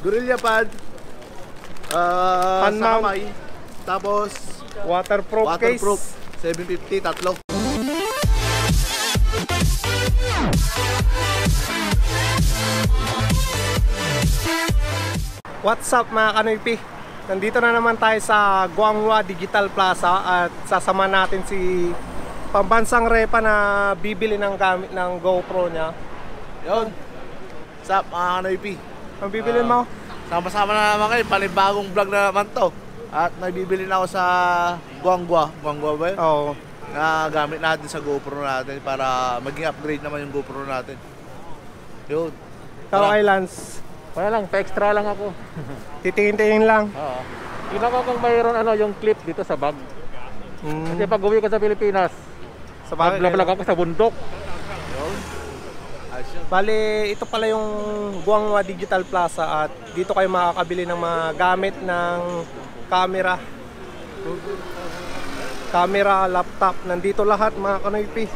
Gorilla pad. Pan sa mount. kamay. Tapos Waterproof case. 750, tatlo. What's up mga Kanoypi? Nandito na naman tayo sa Guanghua Digital Plaza at sasama natin si pambansang Repa na bibili ng gamit ng GoPro niya. Yun. What's up mga Kanoypi? Ang bibilin mo? Sama-sama na naman kayo, panibagong vlog na naman to. At nagbibili na ako sa Guanghua. Guanghua ba yun? Oo. Na gamit natin sa GoPro natin para maging upgrade naman yung GoPro natin. Yun. Ikaw, Lance? Wala lang, pa-extra lang ako. Titingin-tingin lang. Oo. Tingnan ko kung mayroon yung clip dito sa bag. Kasi pag uwi ko sa Pilipinas, Sa bagay. maglablog ako sa bundok. Bali, ito pala yung Guanghua Digital Plaza at dito kayo makakabili ng mga gamit ng camera, laptop. Nandito lahat mga Kanoypi.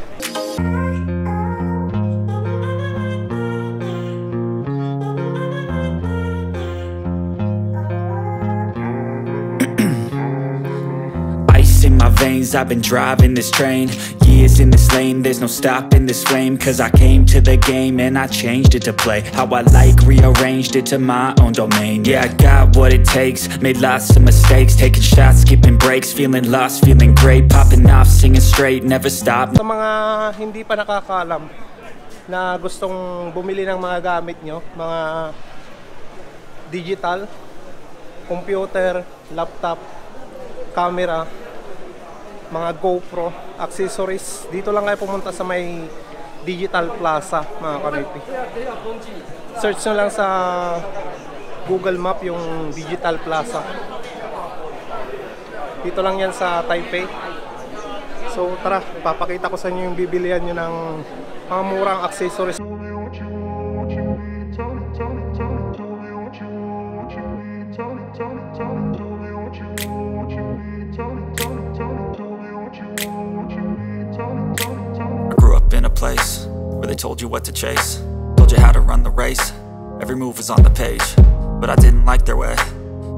Ice in my veins, I've been driving this train. Years in this lane, there's no stopping this flame. Cause I came to the game and I changed it to play how I like, rearranged it to my own domain. Yeah, I got what it takes, made lots of mistakes, taking shots, skipping breaks, feeling lost, feeling great, popping off, singing straight, never stop. Sa mga hindi pa nakakaalam na gustong bumili ng mga gamit nyo, mga digital, computer, laptop, camera, mga GoPro, accessories, dito lang kayo pumunta sa may Digital Plaza mga Kanoypi. Search nyo lang sa Google Map yung Digital Plaza. Dito lang yan sa Taipei. So tara, papakita ko sa inyo yung bibilihan nyo ng mga murang accessories. In a place where they told you what to chase, told you how to run the race, every move was on the page, but I didn't like their way,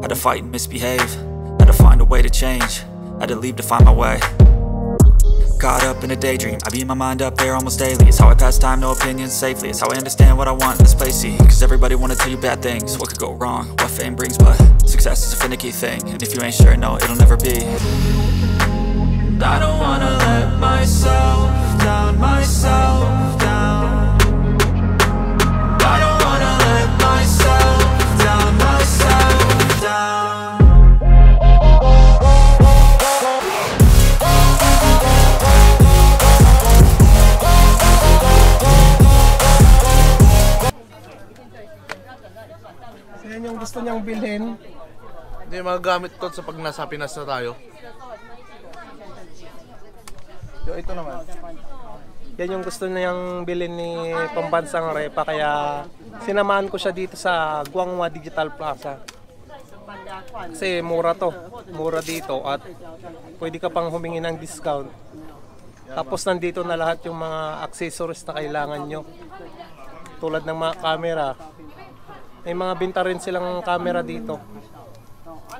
had to fight and misbehave, had to find a way to change, had to leave to find my way. Caught up in a daydream, I beat my mind up there almost daily. It's how I pass time, no opinions safely. It's how I understand what I want in this place, see. Cause everybody wanna tell you bad things, what could go wrong, what fame brings. But success is a finicky thing, and if you ain't sure, no, it'll never be. I don't wanna let myself down, myself down. I don't wanna let myself down, myself down. So yan yung gusto niyang bilhin. Hindi magagamit to sa pag nasa Pinas na tayo. Ito naman. Yan yung gusto niyang bilhin ni pambansang Repa, kaya sinamahan ko siya dito sa Guanghua Digital Plaza. Kasi mura to, mura dito at pwede ka pang humingi ng discount. Tapos nandito na lahat yung mga accessories na kailangan nyo. Tulad ng mga camera. May mga binta rin silang camera dito.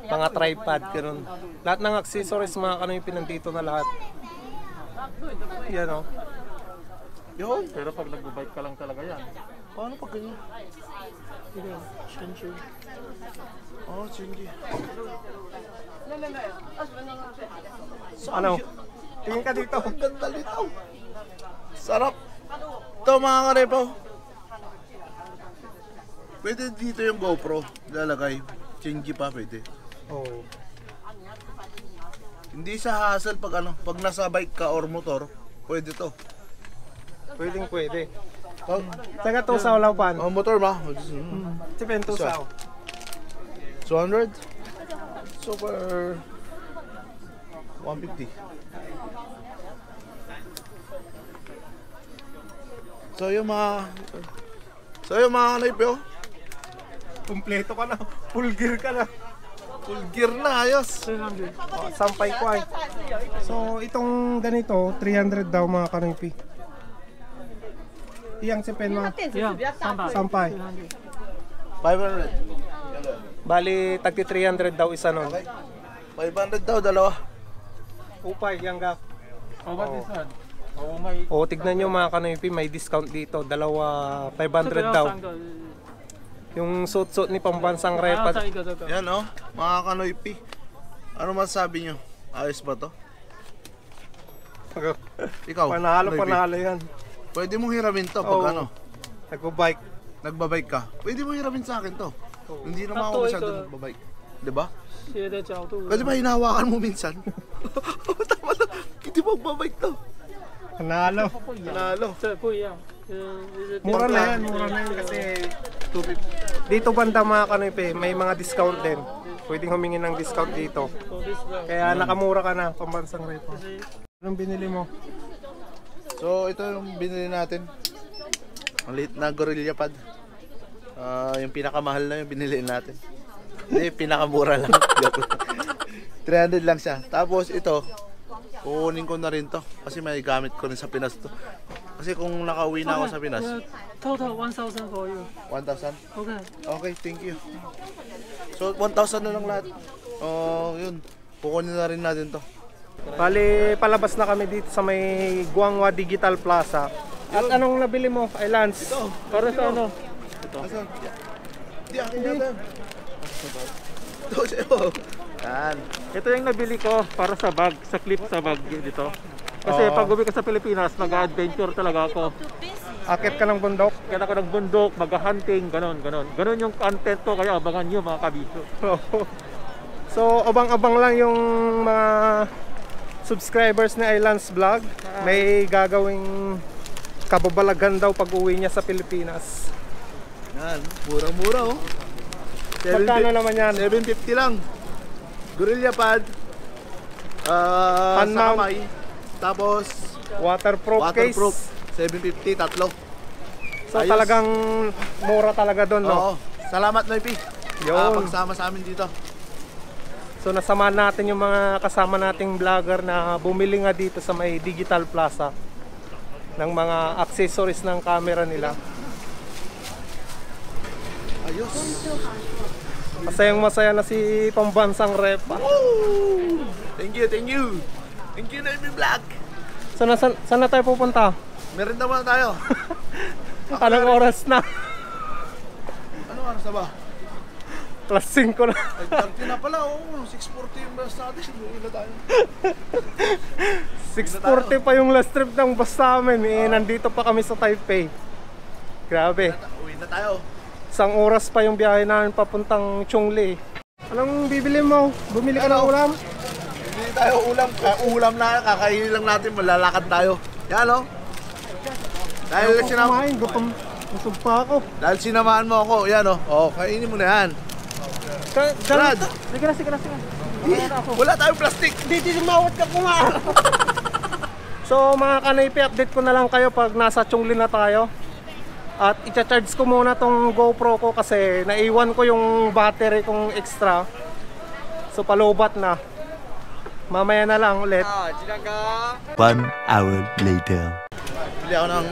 Mga tripod, ganoon. Lahat ng accessories mga Kanoypi nandito na lahat. Yan o. Yun. Pero pag nag-bike ka lang talaga yan. Paano pag ganyan? Shinji. Oh, Shinji. Ano? Tingin ka dito. Ang ganda nito. Sarap. Ito mga karepo. Pwede dito yung GoPro. Lalagay. Shinji pa pwede. Oh. Hindi sa hassle pag pag nasa bike ka or motor, pwede to. Pwedeng pwede. Saka to sa Ulaupan. Oh, motor ba? Sipen to sa 200? Super 150. So yung mga Kanoypi, Kompleto ka na. Full gear ka na. full gear na, ayos. Oh, sampay ko ay. So itong ganito, 300 daw mga Kanoypi. Iyang si pen mo. Yeah, Sampay. 500. Bali, tagti 300 daw isa nun. Okay. 500 daw, dalawa. Upay, yang ga. How about this one? Oh, may... O, tignan nyo mga kanoypi, may discount dito. Dalawa, 500 daw. Yung suit-suit ni pambansang repa. Yan oh, mga kanoypi. Ano masasabi nyo? Ayos ba to? Ikaw, kanoypi. Panalo yan. Pwede mong hiramin to pag ano? Nagbo-bike. Nagbabike ka. Pwede mo hiramin sa akin to. Hindi naman ako masyado nagbabike. Diba? Pwede ba hinahawakan mo minsan? Tama na. Hindi mo magbabike to. Panalo. Panalo. Mura na yan kasi 250. Dito banda mga kanoypi, may mga discount din. Pwedeng humingi ng discount dito. Kaya nakamura ka na, pambansang repa. Anong binili mo? So ito yung binili natin. Ang liit na Gorilla Pad. Yung pinakamahal na yung binili natin. Hindi, pinakamura lang. 300 lang siya. Tapos ito, kukunin ko na rin to. Kasi may gamit ko rin sa Pinas to. Kasi kung nakauwi na ako sa Pinas. Total 1,000 for you. 1,000? Okay. Okay, thank you. So 1,000 na lang lahat. Yun. Kukunin na rin natin to. Bali, palabas na kami dito sa may Guangwa Digital Plaza. At anong nabili mo, Lance? Ito. Para sa ano? Asan? Di akin yata. Ito sa'yo. Yan. Ito yung nabili ko para sa bag, sa clip sa bag dito. Kasi pag uwi ka sa Pilipinas, mag-adventure talaga ako. Akit ka ng bundok? Kaya ako ng bundok, mag-hunting, ganon. Ganon yung content ko, kaya abangan nyo mga kabito. So, abang-abang lang yung mga subscribers ni Lance Vlog. May gagawing kababalagan daw pag uwi niya sa Pilipinas. Yan. Murang-mura oh. Magkano naman yan? 750 lang. Gorilla Pad. Pan sa mount. kamay. Tapos Waterproof waterproof. case. 750, tatlo. So Ayos. talagang mura talaga doon, no? Oo. Salamat, Noipi. Yun. Pagsama sa amin dito. So nasamahan natin yung mga kasama nating vlogger na bumili nga dito sa may Digital Plaza ng mga accessories ng camera nila. Ayos. Masayang masaya na si pambansang repa. Woo! Thank you, thank you. Thank you, Noipi Vlog. So saan na tayo pupunta? Meron naman tayo. Anong oras na? Ano oras na ba? Plus 5 na. Ay, 30 na pala, oh. 6:40 yung bus natin. Uwi na tayo. 6:40 pa yung last trip ng bus namin. Nandito pa kami sa Taipei. Grabe. Uwi na tayo. Isang oras pa yung biyahe namin papuntang Chongli. Anong bibili mo? Bumili ka ng ulam? Hindi tayo ulam. Ulam na, kakainin lang natin. Malalakad tayo. Yan, oh. Dahil Kumain, gutom. Busog pa ako. Dahil sinamahan mo ako, yan oh. Oh, kainin mo na yan. Brad, Sige na. wala tayong plastic. Dito sumawat ka po nga. So mga kanoypi, update ko na lang kayo pag nasa Chongli na tayo. At i-charge ko muna tong GoPro ko kasi naiwan ko yung battery kong extra. So palubat na. Mamaya na lang ulit. 1 hour later. Bili ako ng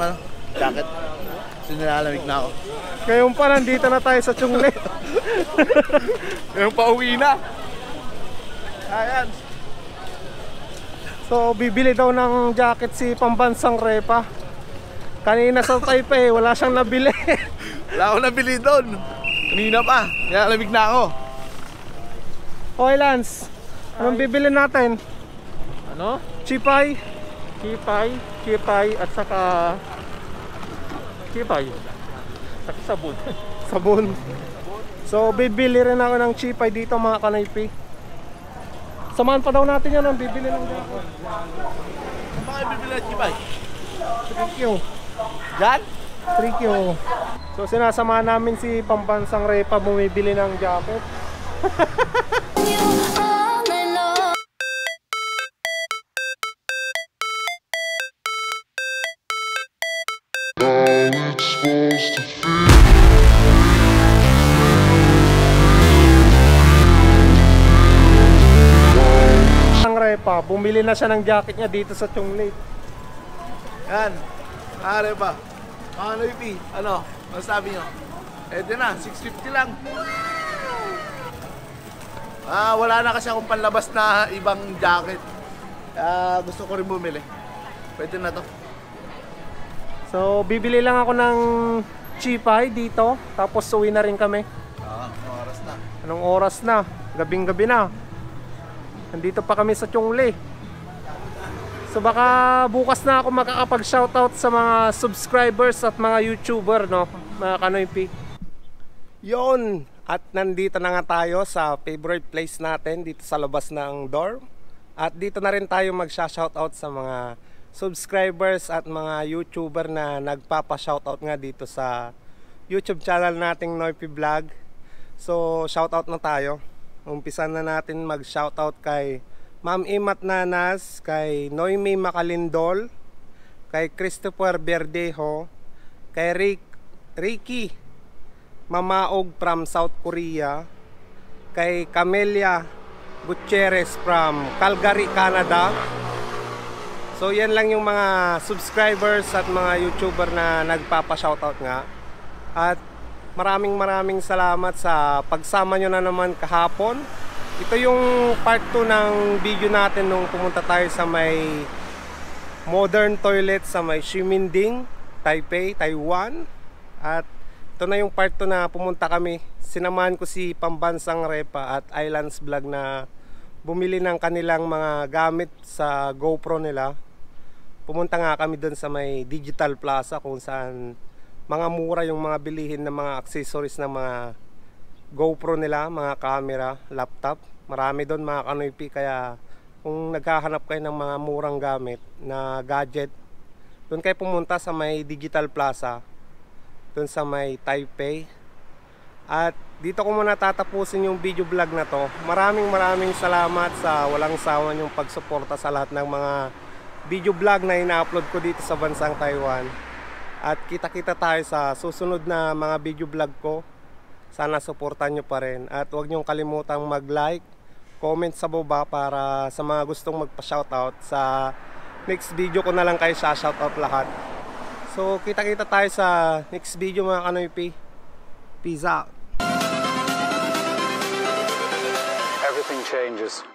jacket. Sinilalamig na ako. Ngayon pa nandito na tayo sa Chongli. Ngayon pa uwi na. Ayan. So bibili daw ng jacket si pambansang repa. Kanina sa Taipei, wala siyang nabili. Wala akong nabili doon. Kanina pa. Nilalamig na ako. Okay Lance, anong bibili natin? Ano? Chipay? Kipay at saka saka sabon. Sabon. So bibili rin ako ng chipay dito mga kanoypi. Samahan pa daw natin yan ang bibili ng jacket. Bakit bibili na chibay? Thank you. Diyan? Thank you. So sinasamahan namin si pambansang repa bumibili ng jacket. Ang repa, bumili na siya ng jacket niya dito sa Chongli. Yan. Are pa. Ano ipi? Ano? Ano sabi nyo? Eh di na, 650 lang. Wala na kasi akong panlabas na ibang jacket. Gusto ko rin bumili. Pwede na to. So, bibili lang ako ng chipay dito. Tapos uwi na rin kami. Anong oras na? Anong oras na? Gabing-gabi na. Nandito pa kami sa Chongli. So baka bukas na ako makakapag-shoutout sa mga subscribers at mga YouTuber, no? Mga Kanoypi. Yon. At nandito na nga tayo sa favorite place natin dito sa labas ng dorm. At dito na rin tayo mag-shoutout sa mga subscribers at mga YouTuber na nagpapa-shoutout nga dito sa YouTube channel nating Noypi Vlog. So shoutout na tayo. Umpisan na natin mag-shoutout kay Ma'am Imat Nanas, kay Noemi Macalindol, kay Christopher Verdejo, kay Ricky Mamaog from South Korea, kay Camelia Gutierrez from Calgary, Canada. So yan lang yung mga subscribers at mga YouTuber na nagpapa-shoutout nga. At maraming salamat sa pagsama nyo na naman kahapon. Ito yung part 2 ng video natin nung pumunta tayo sa may modern toilet sa may Ximending, Taipei, Taiwan. At ito na yung part 2 na pumunta kami. Sinamahan ko si Pambansang Repa at Islands Vlog na bumili ng kanilang mga gamit sa GoPro nila. Pumunta nga kami doon sa may Digital Plaza kung saan mga mura yung mga bilihin ng mga accessories ng mga GoPro nila, mga camera, laptop. Marami doon mga Kanoypi, kaya kung naghahanap kayo ng mga murang gamit na gadget, doon kayo pumunta sa may Digital Plaza, doon sa may Taipei. At dito ko muna tatapusin yung video vlog na to. Maraming salamat sa walang sawa yung pagsuporta sa lahat ng mga video vlog na ina-upload ko dito sa bansang Taiwan. At kita-kita tayo sa susunod na mga video vlog ko. Sana suportan nyo pa rin. At huwag nyong kalimutang mag-like, comment sa baba para sa mga gustong magpa-shoutout. Sa next video ko na lang kayo sa-shoutout lahat. So kita-kita tayo sa next video mga Kanoypi. Peace out. Everything changes.